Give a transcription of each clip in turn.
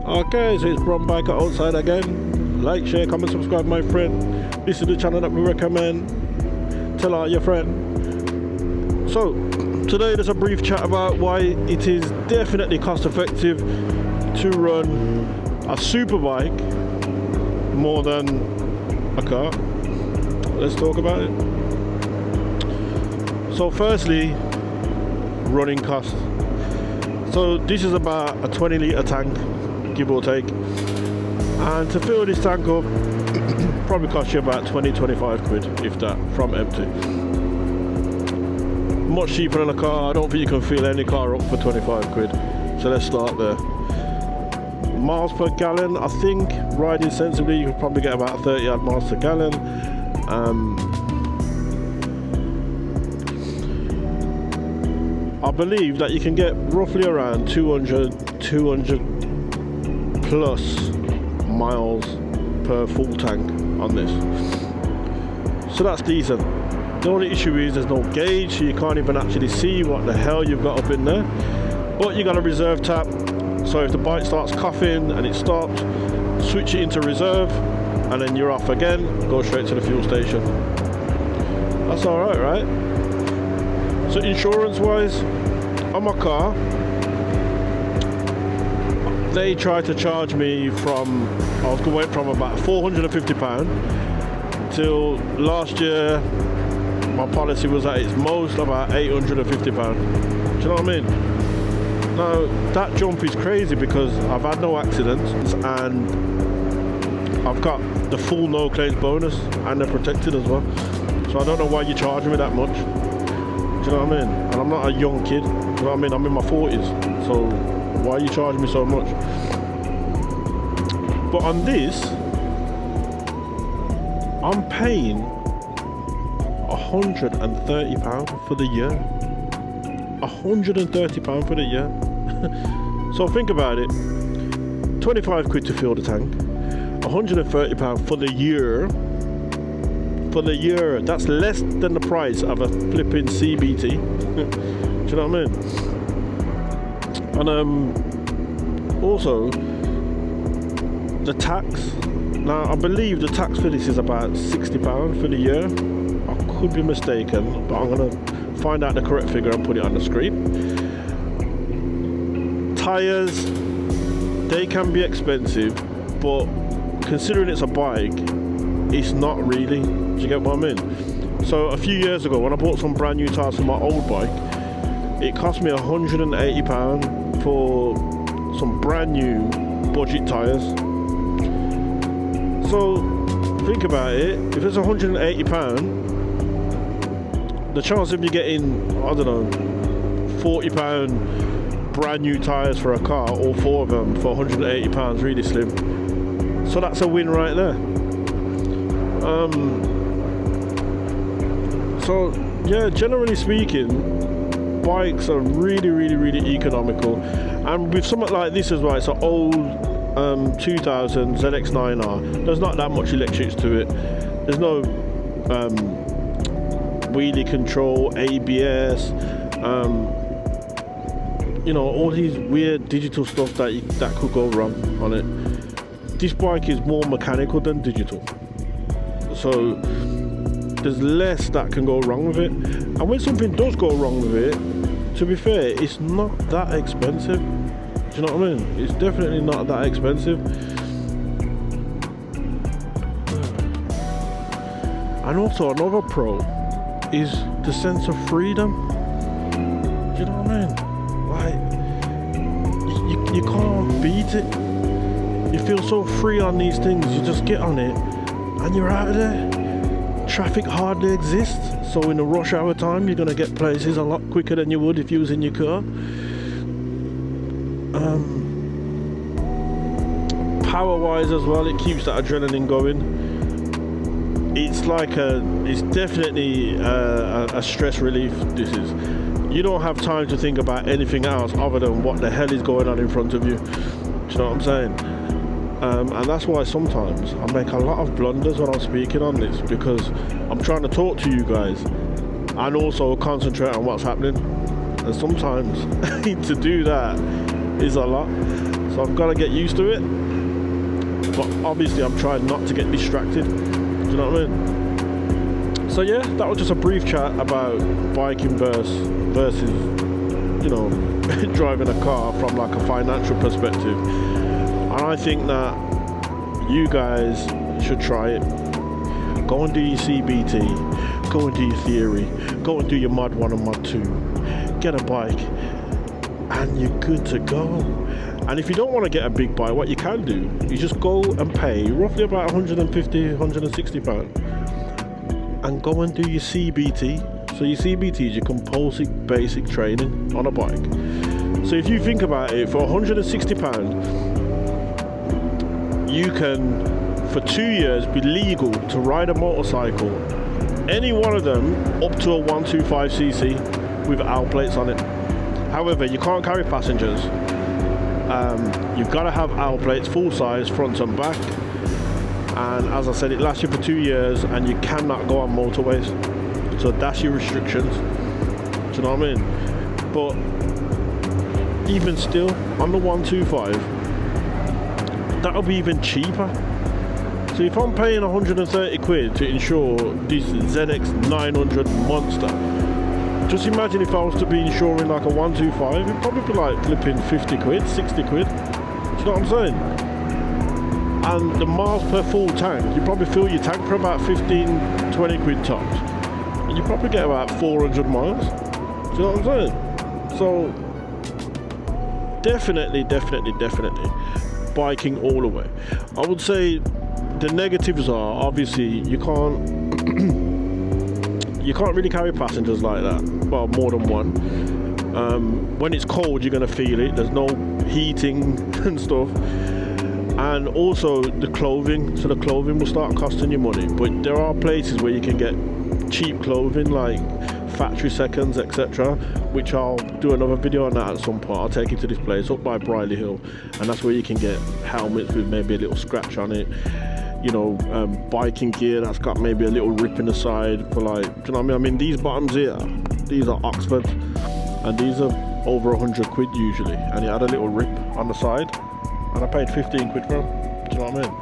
Okay, so it's Brown Biker outside again. Like, share, comment, subscribe, my friend. This is the channel that we recommend. Tell all your friend. So today there's a brief chat about why it is definitely cost effective to run a super bike more than a car. Let's talk about it. So firstly, running costs. So this is about a 20 litre tank, give or take, and to fill this tank up probably cost you about 20-25 quid, if that, from empty. Much cheaper than a car. I don't think you can fill any car up for 25 quid, so let's start there. Miles per gallon, I think riding sensibly you could probably get about 30 odd miles per gallon. I believe that you can get roughly around 200 plus miles per full tank on this, so that's decent. The only issue is there's no gauge, so you can't even actually see what the hell you've got up in there, but you got a reserve tap, so if the bike starts coughing and it stops, switch it into reserve and then you're off again, go straight to the fuel station. That's alright, right? So insurance wise, on my car, they tried to charge me from, I was going from about £450 till last year my policy was at its most about £850. Do you know what I mean? Now that jump is crazy because I've had no accidents and I've got the full no claims bonus and they're protected as well. So I don't know why you're charging me that much. Do you know what I mean? And I'm not a young kid. Do you know what I mean? I'm in my 40s. So why are you charging me so much? But on this, I'm paying £130 for the year. £130 for the year. So think about it. 25 quid to fill the tank. £130 for the year. For the year. That's less than the price of a flipping CBT. Do you know what I mean? And also the tax. Now I believe the tax for this is about £60 for the year. I could be mistaken, but I'm gonna find out the correct figure and put it on the screen. Tires, they can be expensive, but considering it's a bike, it's not really. Do you get what I mean? So a few years ago when I bought some brand new tires for my old bike, it cost me £180 for some brand new budget tires. So think about it, if it's £180, the chance of you getting, I don't know, £40 brand new tires for a car, all four of them for £180, really slim. So that's a win right there. So yeah, generally speaking, bikes are really economical, and with something like this as well, it's an old 2000 ZX9R. There's not that much electrics to it. There's no wheelie control, ABS, you know, all these weird digital stuff that could go wrong on it. This bike is more mechanical than digital, so there's less that can go wrong with it. And when something does go wrong with it, to be fair, it's not that expensive. Do you know what I mean? It's definitely not that expensive. And also another pro is the sense of freedom. Do you know what I mean? Like, you can't beat it. You feel so free on these things. You just get on it and you're out of there. Traffic hardly exists, so in the rush hour time you're going to get places a lot quicker than you would if you was in your car. Power wise as well, it keeps that adrenaline going. It's definitely a stress relief. This is, you don't have time to think about anything else other than what the hell is going on in front of you. Do you know what I'm saying? And that's why sometimes I make a lot of blunders when I'm speaking on this, because I'm trying to talk to you guys and also concentrate on what's happening. And sometimes to do that is a lot, so I've got to get used to it. But obviously I'm trying not to get distracted. Do you know what I mean? So yeah, that was just a brief chat about biking versus you know, driving a car from like a financial perspective. And I think that you guys should try it. Go and do your CBT, go and do your theory, go and do your mod 1 and mod 2, get a bike, and you're good to go. And if you don't want to get a big bike, what you can do is just go and pay roughly about 150, 160 pounds and go and do your CBT. So your CBT is your compulsive basic training on a bike. So if you think about it, for 160 pounds, you can for 2 years be legal to ride a motorcycle, any one of them up to a 125cc with owl plates on it. However, you can't carry passengers. You've got to have owl plates full size, front and back, and as I said, it lasts you for 2 years, and you cannot go on motorways. So that's your restrictions. Do you know what I mean? But even still, on the 125, that'll be even cheaper. So if I'm paying 130 quid to insure this ZX 900 monster, just imagine if I was to be insuring like a 125, it'd probably be like flipping 50 quid, 60 quid. Do you know what I'm saying? And the miles per full tank, you probably fill your tank for about 15, 20 quid tops. And you probably get about 400 miles. Do you know what I'm saying? So definitely biking all the way. I would say the negatives are obviously you can't really carry passengers like that. Well, more than one. When it's cold, you're gonna feel it. There's no heating and stuff. And also the clothing. So the clothing will start costing you money. But there are places where you can get cheap clothing, like factory seconds, etc., which I'll do another video on that at some point. I'll take you to this place up by Briley Hill, and that's where you can get helmets with maybe a little scratch on it, you know, biking gear that's got maybe a little rip in the side for, like, do you know what I mean? These bottoms here, these are Oxford, and these are over 100 quid usually, and it had a little rip on the side, and I paid 15 quid for them. Do you know what I mean?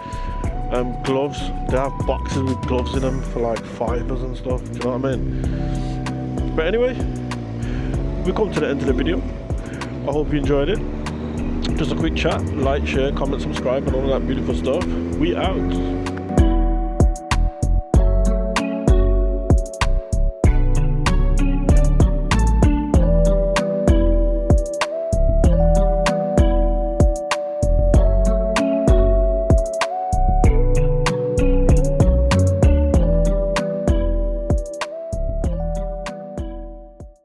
Gloves, they have boxes with gloves in them for like $5 and stuff. Do you know what I mean? But anyway, we come to the end of the video. I hope you enjoyed it. Just a quick chat. Like, share, comment, subscribe, and all that beautiful stuff. We out.